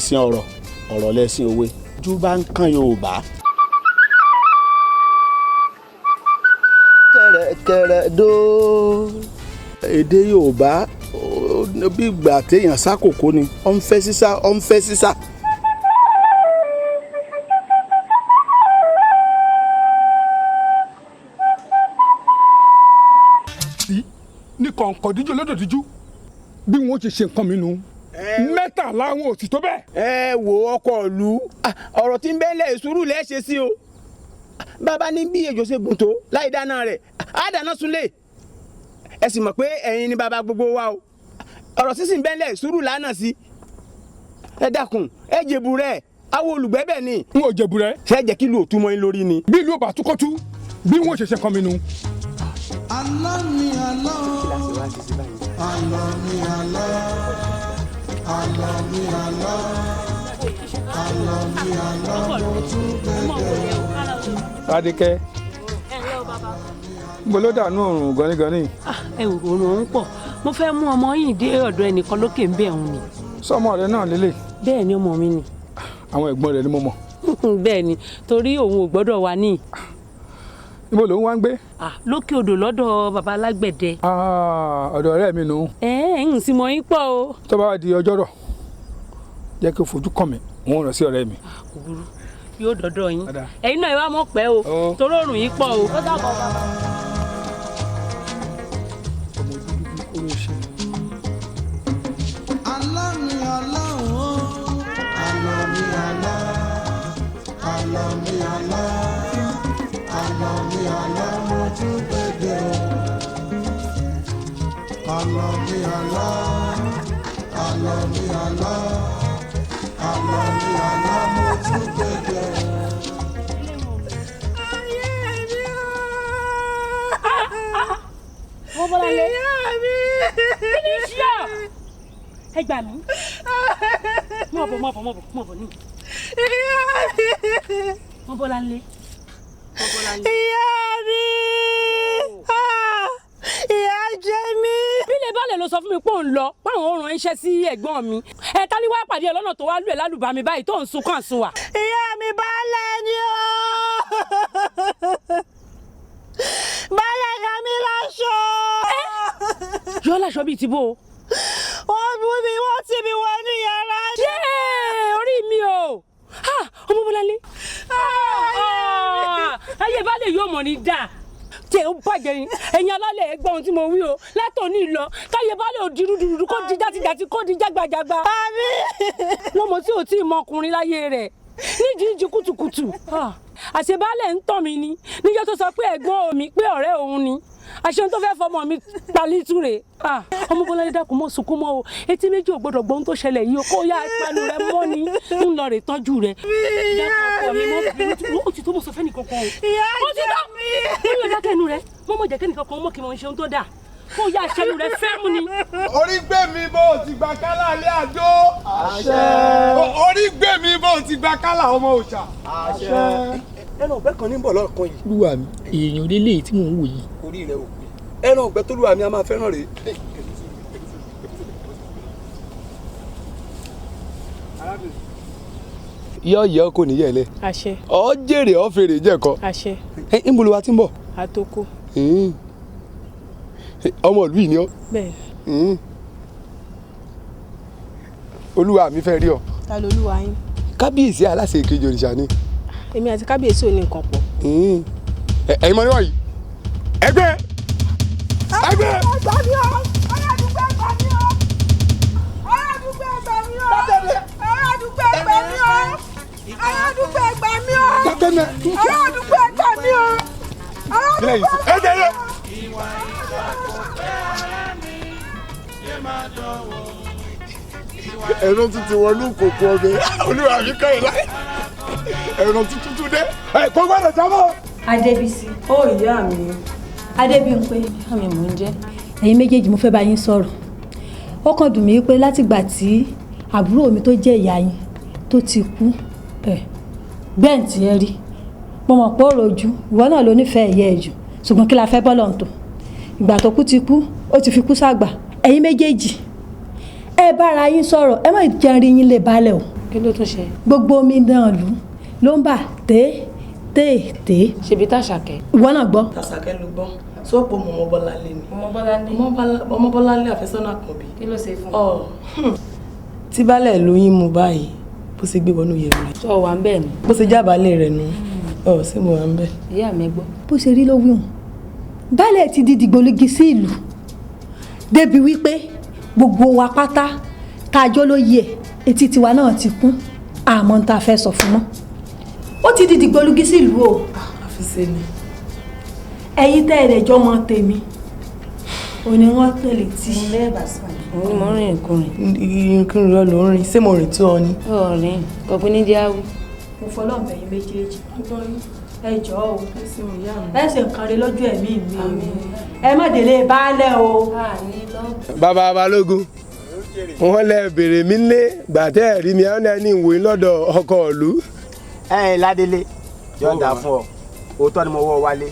lẹ́sìn ọ̀rọ̀ ọ̀rọ̀ lẹ́sìn òwe ojú bá ń kan Yorùbá. kẹ̀rẹ̀kẹ̀rẹ̀ dó èdè Yorùbá bí ìgbà téèyàn sákòkò ni ó ń fẹ́ sísá ó ń fẹ́ sísá. ní kọ̀ǹkọ̀ díjú lọ́dọ̀ díjú bí wọ́n ti ṣe nǹkan mi nù mẹ́tàlá wọn ò sì tó bẹ́ẹ̀. ẹ wo ọkọ ìlú ọ̀rọ̀ tí ń bẹ́lẹ̀ sùúrù lẹ́ ṣe sí o bàbá ní bí ejò ṣe gùn tó láì dáná rẹ̀ á dáná súnlé ẹ sì mọ̀ pé ẹ̀yin ni bàbá gbogbo wa o ọ̀rọ̀ sísìn bẹ́lẹ̀ sùúrù lánàá sí ẹ dákun ẹ jẹ̀bù rẹ̀ àwọn olùgbẹ́bẹ̀ ni. n ò jẹ̀bù rẹ̀. ṣé ẹ jẹ́ kí ìlú ò túmọ̀ yín lórí ni. bí ìlú ò bá túkọ́tú bí wọ́n ṣe ṣe nǹkan mi nù. Àlọ́ mi àlọ́, àlọ́ mi àlọ́, àlọ́ mi àlọ́, àlọ́ mi àlọ́, mo tún bẹ̀rẹ̀. Adékẹ́ mo ló dànù òrùn ganigani. ẹ ò rò ó ń pọ̀ mo fẹ́ mú ọmọ yìí dé ọ̀dọ̀ ẹnìkan lókè ń bẹ̀ òun ni. sọmọ rẹ náà lélẹ̀. bẹ́ẹ̀ ni ọmọ mi ni. àwọn ẹ̀gbọ́n rẹ ni mo mọ̀. bẹ́ẹ̀ ni torí òun ò gbọ́dọ̀ wá ní. níbo ló ń wá ń gbé. lókè odò lọ́dọ̀ baba alágbẹ̀dẹ. ọ̀dọ̀ ọ̀rẹ́ mi nù. ń sì mọ yín pọ̀ o. tó bá di ọjọ́rọ̀ jẹ́ kí o fojú kàn mí wọ́n rán sí ọ̀rẹ́ mi. kò burú yóò dọ́dọ̀ yín ẹ̀yin náà ẹ wá mọ̀ pẹ́ o torí òrùn yìí pọ̀ o. Àlọ́ mi àlọ́ o, àlọ́ mi àlọ́, àlọ́ mi àlọ́, àlọ́ mi àlọ́, mo tún bẹ̀rẹ̀ o. Àlọ́ mi àlọ́, àlọ́ mi àlọ́, àlọ́ mi àlọ́, mo tún bẹ̀rẹ̀ o. wọ́n bọ́lá lé. kí ni iṣẹ́ ọ̀ ẹ gbà mí. mọ̀ bọ̀ ní. wọ́n bọ́lá lé. ìyá mi ìyá jẹ mí. bílẹ̀ balẹ̀ ló sọ fún mi pé òun lọ páwọn ò rán iṣẹ́ sí ẹ̀gbọ́n mi ẹ̀ta ni wàá pàdé ẹ lọ́nà tó wá lù ẹ́ lálùbami báyìí tó ń sunkún àsunwà. ìyá mi balẹ̀ ni o balẹ̀ kan mi láṣọ. yọ láṣọ bíi ti bó o. wọ́n bú mi wọ́n tì mí wọ ní yàrá. orí mi o ọmọ Bọ́láńlé ayé balẹ̀ yóò mọ̀ ní dáa tẹ ó bàjẹ́ yín ẹ̀yin alálẹ̀ ẹ gbọ́ ohun tí mo wí o látòní lọ káyé balẹ̀ ò di rúdurùdu kó di játijàti kó di jágbajàgba. lọ́mọ tí ò tí ì mọ ọkùnrin láyé rẹ̀ nídìí kùtùkùtù àṣebálẹ̀ ń tàn mí ni níjọ́ tó sọ pé ẹ̀gbọ́n mi pé ọ̀rẹ́ òun ni àṣẹ tó fẹ́ fọmọ mi palitú rè ọmọ Bọ́láńlé dákun mọ́ sunkún mọ́ o etí méjì ò gbọ́dọ̀ gbọ́ ohun tó ṣẹlẹ̀ yìí o kó yá ìpanu rẹ mọ́ ni ń lọ rè tọ́jú rẹ. ó ti tó mọ̀ sọ fẹ́ nìkan kan o. ìyá jẹ́ mi. ó yẹ dákẹ́nu rẹ mọ́mọ́ jẹ́ kẹ́nìkan kan mọ́ kí wọ́n ṣe ohun tó dáa kó yá ìṣẹ́nu rẹ fẹ́ mú ni. orí gbé mi bó o ti gba kálá ilé àjò. àṣẹ. orí gbé mi bó o ti gba kálá ọmọ òòṣà. àṣẹ. ẹran ọ̀gbẹ́ kan ní bọ̀ lọ́ọ̀kan yìí. lúwa mi èèyàn lélẹ̀ tí mò ń wò yìí. orí rẹ ò pé ẹran ọ̀gbẹ́ tó lúwa mi a máa fẹ́ràn rèé. yọ yọ kò ní yẹlẹ. àṣẹ. ọ jèrè ọ fèrè jẹkọ. àṣẹ. ń bolo wa ti ń bọ̀. àtòkò. ọmọ ìlú yìí ni ọ. bẹ́ẹ̀. olúwa mi fẹ́ rí ọ. ta lolúwa yín. kábíyèsí aláṣẹ ìkejì òrìṣà ni. èmi àti kábíyèsí ò ní nǹkan pọ̀. ẹ̀yin mọ níwọ̀nyí. ẹgbẹ́. ẹgbẹ́. ẹgbà mi o ọlọ́dúngbẹ́ ẹgbà mi o ọlọ́dúngbẹ́ ẹgbà mi o ọlọ́dúngbẹ́ ẹgbà mi o ọlọ́dúngbẹ́ ẹgbà mi o ọlọ́dúngbẹ́ ẹgbà mi o ọlọ́dúngbẹ́ ẹgbà mi o. ẹran tuntun wọnú kòkó ọbẹ̀ olúwa mi kọ́ ẹ̀ láì ẹran tuntun dé kó gbọ́dọ̀ jábọ̀. Adébísí. ó ìyá mi. Adébímpé. àmì mò ń jẹ́. ẹ̀yin méjèèjì mo fẹ́ bá yín sọ̀rọ̀ ó kàn dùn mí pé látìgbà tí àbúrò mi tó jẹ́ ìyá yín tó ti kú bẹ́ẹ̀ tí ẹ rí mo mọ̀ pé ó rojú ìwọ náà ló nífẹ̀ẹ́ ìyá ẹ̀ jù ṣùgbọ́n kí la fẹ́ bọ́ lọ́n tó ìgbà tó kú ti kú ó ti fi kú sàgbà ẹ̀yin méjèèjì ẹ bára yín sọ̀rọ̀ ẹ má jẹ́ rí yín lè balẹ̀ o. kí ló tún ṣe. gbogbo omi náà lù ló ń bà téètéèté. ṣèbí Tàṣàkẹ́. ìwọ náà gbọ́. Tàṣàkẹ́ ló gbọ́ sọ́pọ̀ Ọmọbọ́láńlé ni. Ọmọbọ́láńlé àfẹ́sọ́nà kan bí. kí ló ṣe fún ọ. tí baálẹ̀ lóyún mu báyìí bó ṣe gbé wọnú yẹ̀rù rẹ̀. sọ wà ń bẹ̀ ni. bó ṣe jábàálẹ̀ rẹ̀ nu sí mo wà ń bẹ̀. ìyá mi gbọ́. bó ṣe rí ló wí hùn baálẹ̀ ti di dìgbòlugi sí ìlú débi wípé gbogbo wa pátá tá a jọ lóye ẹ̀ etí tiwa náà ti kún àmọ́ tá a fẹ́ sọ fún mọ́ ó ti di dìgbòlugi sí ìlú o. àfiṣe ni. ẹ̀yin tẹ́ ẹ̀rẹ̀ jọ mọ tèmi òní wọ́n tẹ̀lé tí. mo lẹ́ẹ̀bà sí i. òun ni mo rìn ìkùnrin. ìkùnrin rẹ ló ń rìn ṣé mo rìn tí ọ ni. ọ̀rìn kọ̀ọ̀kan ní díáwí. mo fọlọ́ọ̀bẹ̀ yín méjèèjì ẹ jọ̀ọ́ o ẹ ṣe nǹkan rẹ lójú ẹ̀mí mi ẹ má délé baálẹ̀ o. bàbá balógun wọn lè béèrè mí lé gbàtẹ́ rí mi àwọn ẹni ìwòye lọ́dọ̀ ọkọ ìlú. ẹ ládélé yóò dáa fún ọ òótọ́ ni mo wọ́ wálé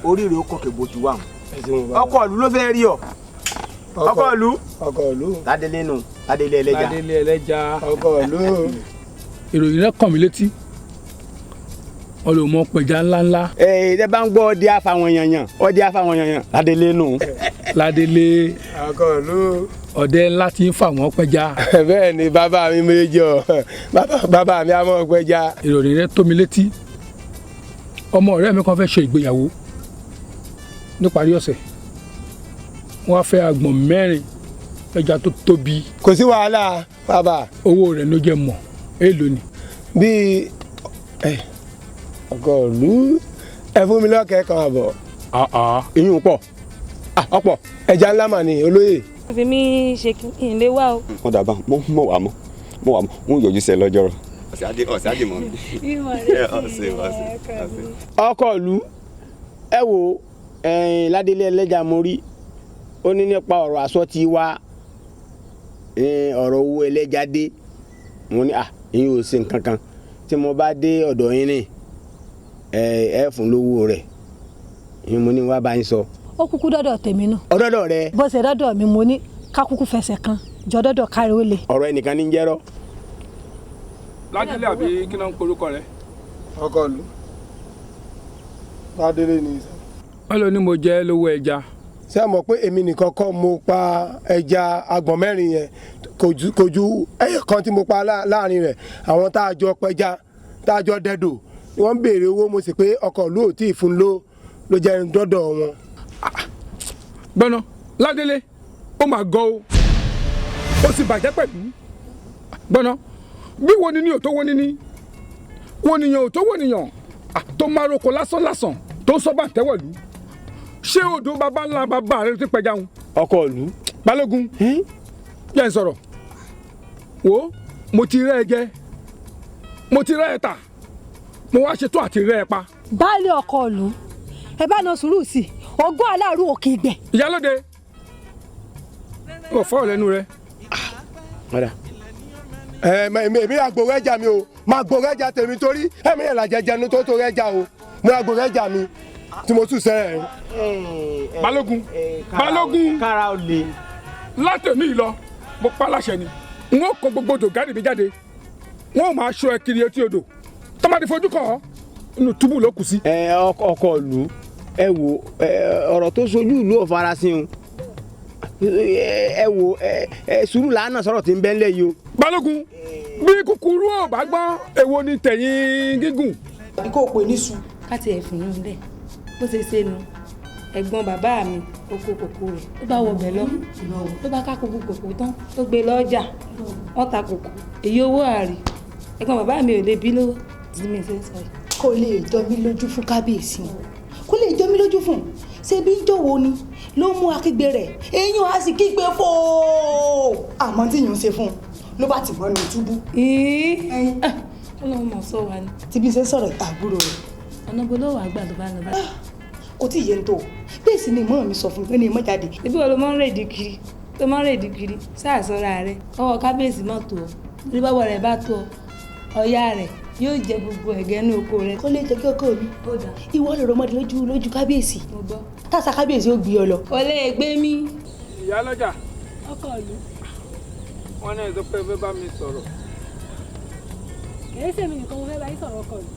oríire ó kọ̀kẹ́ bójú wà ọkọ ìlú ló fẹ́ rí ọ ọkọ ìlú ládélé nù ládélé ẹlẹ́jà ọkọ ìlú. ìròyìn rẹ kàn mí létí ọlọmọ pẹja ńláńlá. ẹ bá ń gbọ́ ọdẹ àfàwọn yanyan ládélé nù. ládélé ọkọ ìlú. ọdẹ ńlá tí ń fà wọ́n pẹja. bẹ́ẹ̀ ni bàbá mi méjì ọ bàbá mi á mọ̀ pẹja. ìròyìn rẹ tó mi létí ọmọ ọ̀rẹ́ mi kan fẹ́ ṣe ìgbéyàwó níparí ọ̀sẹ̀ wọ́n á fẹ́ àgbọ̀n 4 ẹja tó tóbi. kò sí wàhálà bàbá. owó rẹ̀ ló jẹ́ mọ̀ èèlò ni. bíi ọkọ ìlú ẹ fún mi lọ́kẹ́ kan àbọ̀. ìyún pọ̀ ọ̀pọ̀ ẹja ńlá mà ní olóyè. fi mí ṣe kí n lè wá o. wọ́n dàbá mọ̀ wà mọ́ wọ́n yọjú sẹ́ lọ́jọ́rọ̀ ọ̀sẹ̀ àdìmọ́ mi. ọkọ ìlú ẹ wo ládélé ẹlẹ́jà mo rí ó ní nípa ọ̀rọ̀ aṣọ tí wá ọ̀rọ̀ owó ẹlẹ́jà dé mo ní ìyẹn ò ṣe nǹkan kan tí mo bá dé ọ̀dọ̀ yín ní ẹ fún lówó rẹ̀ ìyẹn mo ní wá bá yín sọ. ó kúkú dọ́dọ̀ tèmi náà. ọ̀dọ́dọ̀ rẹ. bó ṣe dọ́dọ̀ mi mo ní ká kúkú fẹsẹ̀ kan jọ dọ́dọ̀ kárí ó le. ọ̀rọ̀ ẹnìkan ní jẹ́rọ. ládélé àbí kí náà ń porúkọ rẹ. ọkọ ìlú ládélé ni. wọ́n lọ ní mo jẹ́ lówó ẹja. ṣé ẹ mọ̀ pé èmi nìkan kọ́ mo pa ẹja àgbọ̀n 4 yẹn kò ju ẹyọ kan tí mo pa láàrin rẹ̀ àwọn tá a jọ pẹja tá a jọ dẹdò wọ́n béèrè owó mo sì pé ọkọ ìlú ò tí ì fún ló jẹ́ dọ́dọ̀ wọn. gbọ́nà ládélé ó mà gọ́ o ó sì bàjẹ́ pẹ̀lú gbọ́nà bí wo ni ní ò tó wo ni ní wo nìyàn ò tó wo nìyàn tó máa roko lásán tó ń sọ́bà tẹ́wọ̀lú ṣé odò bàbá ńlá bàbá rẹ ti pẹja wọn. ọkọ ìlú. balógun yẹn ń sọ̀rọ̀ wo mo ti rẹ́ ẹ jẹ mo ti rẹ́ ẹ tà mo wá ṣetán àti rẹ́ ẹ pa. baálé ọkọ ìlú ẹ bá na sùúrù sí i ọgbọ́n aláàrú òkè ìgbẹ́. ìyálóde ò fọ́ lẹ́nu rẹ. èmi àgbòrò ẹja mi o máa gbòrò ẹja tèmi torí ẹ̀mí ẹ̀ làjẹjẹ ní tó rẹ́jà o mo àgbòrò ẹja mi tí mo tún sẹ́rẹ̀. balógun kára ó le. látẹ̀mí lọ mo pa láṣẹ ni n ó kó gbogbo odò gáàdì mi jáde wọn ò máa ṣọ́ ẹ kiri etí odò tọ́mọdé fojú kàn ọ́ inú túbú ló kù sí. ọkọ ìlú ẹ wo ọ̀rọ̀ tó sojú ìlú ò farasin o ẹ wo sùúrù làánà sọ̀rọ̀ tí ń bẹ ńlẹ̀ yìí o. balógun bí kúkúrú ò bá gbọ́n èwo ni tẹ̀yìn gígùn. kó o pè ní sùn. ká tiẹ̀ fún un bẹ́ẹ̀ bó ṣe ṣe nu ẹ̀gbọ́n bàbá mi oko kòkó rẹ̀ ó bá wọ bẹ̀ lọ ló bá ká kókó kòkó tán ó gbé lọ́jà wọ́n ta kòkó èyí owó àrí ẹ̀gbọ́n bàbá mi ò lè bí lówó tí mi ṣe ń sọ yìí. kò lè jọ mí lójú fún kábíyèsí kò lè jọ mí lójú fún ṣé bí jọ̀wọ́ ni ló mú akígbe rẹ̀ eyín á sì kígbe fòó àmọ́ tí yìí ń ṣe fún un ló bá ti mọ́ ní túbú. ọlọ́run mọ̀ sọ wa ni. tí bí ṣe sọ̀rọ̀ àbúrò rẹ̀. ọ̀nà gbọ́dọ̀ wà gbà ló bá lọ bá. kò tí ì yé ń tó bẹ́ẹ̀ sì ni mọ́ mi sọ fún mi pé ní ìmọ̀ jáde. ibi wo ló máa ń rèdí kiri tó máa ń rèdí kiri sáà sọ́ra rẹ̀ ọwọ́ kábíyèsí mọ̀ tó ọ orí bábọ̀ rẹ̀ bá tó ọ ọ̀yá rẹ̀ yóò jẹ gbogbo ẹ̀gẹ́ ní oko rẹ̀. kó lè jẹ́ kí ọkọ mi ìwọ lè rọmọdé lójú kábíyèsí. mo gbọ́. tàṣà kábíyèsí ó gbé ọ lọ. kò lè gbé mi. ìyálọ́jà ọkọ ìlú. wọ́n náà sọ pé fẹ́ bá mi sọ̀rọ̀ kìí ṣèmi nìkan mo fẹ́ bá yín sọ̀rọ̀ ọkọ rẹ̀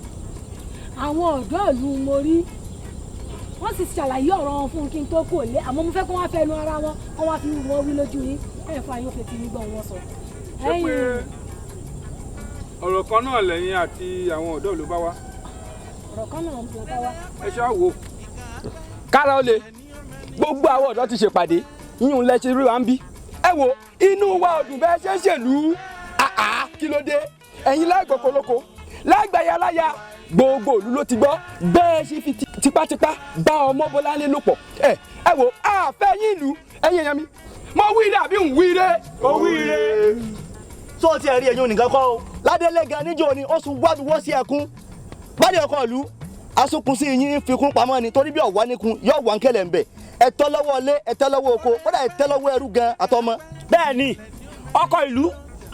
àwọn ọ̀dọ́ ìlú mo rí wọ́n sì ṣàlàyé ọ̀rọ̀ wọn fún kí n tó kò lé àmọ́ mo fẹ́ kó wá fẹnu ara wọn kó wá fi wọ́n wí lójú yín ẹ̀ fún àyàn fetí nígbà wọn sọ. ṣé pé ọ̀rọ̀ kan náà lẹ́yìn àti àwọn ọ̀dọ́ ló bá wá. ọ̀rọ̀ kan náà ló bá wá. ẹ ṣáà wò. kára ó le gbogbo àwọn ọ̀dọ́ ti ṣèpàdé yíyún lẹ́sẹ̀ rí wa ń bí. ẹ wo inú wa ọdún bẹ́ẹ̀ ṣe ń ṣèlú kí ló dé ẹ̀yin láìgbọ̀kọ̀lọ́kọ̀ láìgbàyàláyà gbogbo òlu ló ti gbọ́ bẹ́ẹ̀ ṣe fi tipátipá bá ọmọ Bọ́láńlé lò pọ̀ ẹ wo àfẹ́ yín ìlú ẹ̀yin èèyàn mi mo wíire àbí ń wíire. ó wíire. tó ti ẹ̀rí ẹ̀yin nìkan kọ́ o Ládélé gan níjó ni ó sùn wádùúwọ́ sí ẹkún bádé ọkọ̀ ìlú asokun sí yín fikún pamọ́ ni torí bí ọ̀wá níkun yóò wà ń kẹlẹ̀ ń bẹ̀ ẹ̀tọ́ lọ́wọ́ ilé ẹ̀tọ́ lọ́wọ́ oko kódà ẹ̀tọ́ lọ́wọ́ ẹrú gan àtọmọ. bẹ́ẹ̀ ni ọkọ ìlú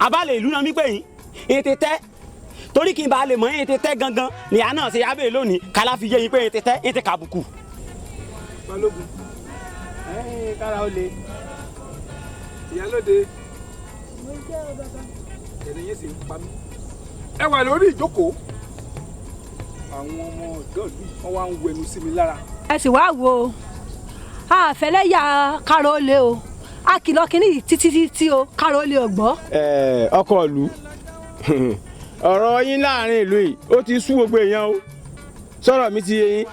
àbálẹ̀ ìlú náà mí pè yín ètè tẹ́ torí kí n bá lè mọ ètè tẹ́ gangan ní àná ṣe yábẹ̀ lónìí kálá fi yé yín pé ètè tẹ́ ètè kàbùkù. Balógun kára ó le. Ìyálóde ẹni yẹn sì ń pa mí. ẹ wà lórí ìjókòó àwọn ọmọ ọ̀dọ́ ìlú wọn wá ń wẹnu sí mi lára. ẹ sì wá wo àfẹlẹ́yà káró lé o a kìlọ̀ kínní títí o káró lé ọgbọ́. ọkọ ìlú ọ̀rọ̀ yín láàrin ìlú yìí ó ti sú gbogbo èèyàn o sọ̀rọ̀ mi ti yé yín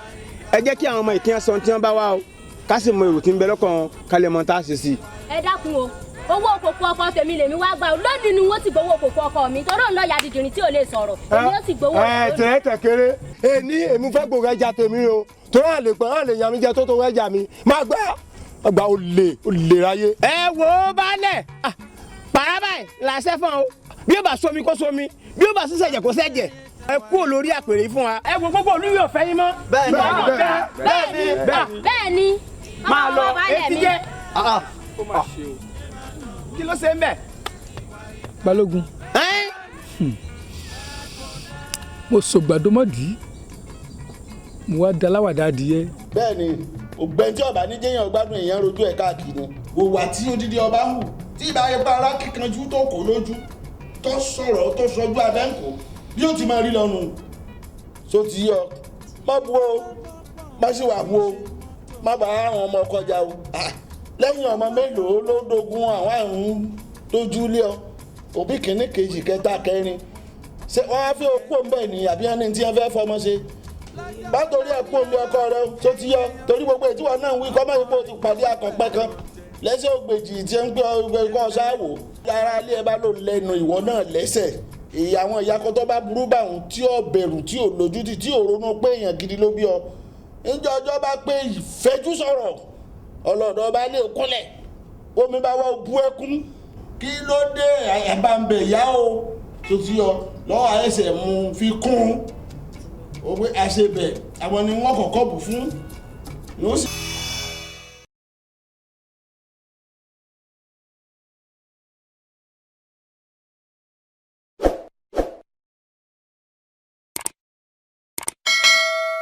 ẹ jẹ́ kí àwọn ọmọ ìkíyàn sọ tí wọ́n bá wá o ká sì mọ èrò tí ń bẹ lọ́kàn ká lè mọ tá a ṣe sí i. ẹ dákun o owó òkòkò ọkọ tèmi lèmi wá gbà lónìí ni wọ́n ti gbowó òkòkò ọkọ mi torí òun náà ya dìdìrín tí ò lè sọ̀rọ̀ èmi ó sì gbowó. tẹ̀ kéré èmi fẹ́ gbòòrò ẹja tèmi o torí àlè pẹ̀ àlè yàn mí jẹ tó ẹja mi máa gbà ó lè ráyé. ẹ wò ó balẹ̀ paraba ẹ̀ làṣẹ fún o bí ó bá somi kó somi bí ó bá sísẹ̀ jẹ̀ kó sẹ́jẹ̀ ẹ kú olórí àpèrè fún wa. ẹ wo gbogbo olú yóò fẹ́ yín mọ́. bẹ́ẹ̀ni máa lọ etí jẹ́. ó máa ṣe o. kí ló ṣe ń bẹ̀. Balógun mo sògbàdo mọ́dì mo wá daláwàdà adìyẹ. bẹ́ẹ̀ni ògbẹ́ntì ọba níjẹyàn gbádùn èèyàn rojú ẹ̀ káàkiri òwà tí odidi ọba hù tí ìbá yẹ pa ara kíkanjú tó kò lójú tó sọ̀rọ̀ tó sọjú abẹ́ǹkó bí ó ti máa rí lọ́nu tó ti yọ má bu o má sì wà bu o má bá àwọn ọmọ kọjá o lẹ́yìn ọmọ mélòó ló dogun àwọn àrùn lójú lé ọ òbí kìíní kejì kẹta kẹrin ṣé wọ́n á fi okú òun bẹ́ẹ̀ ni àbí ẹni tí wọ́n fẹ́ fọmọ ṣe bá torí ẹ̀ kú òun ọkọ rẹ tó ti yọ torí gbogbo ìtiwọ̀ náà ń wí kọ́mọ́ ìpò ti pàdé akọ̀pẹ́ kan lẹ́sẹ̀ ògbèjì tí ń gbé ọgbẹ́ ṣáàwò ara ilé ẹ bá lò lẹ́nu ìwọ náà lẹ́sẹ̀ èyí àwọn ìyàkọ́ tó bá burú báwọn tí ò bẹ̀rù tí ò lójútì tí ò ronú pé èèyàn gidi ló bí ọ níjọ́ ọjọ́ bá pé ìfẹ́jú sọ̀rọ̀ ọlọ́dọ̀ bá lè kúnlẹ̀ omi bá wá bú ẹkún kí ló dé àyàbá ń bẹ̀ yá o tó ti yọ lọ́wọ́ àyẹ̀sẹ̀ mú fi kún un ó pé àṣebẹ̀ àwọn ni wọ́n kọ́kọ́ bù fún ní ó sì.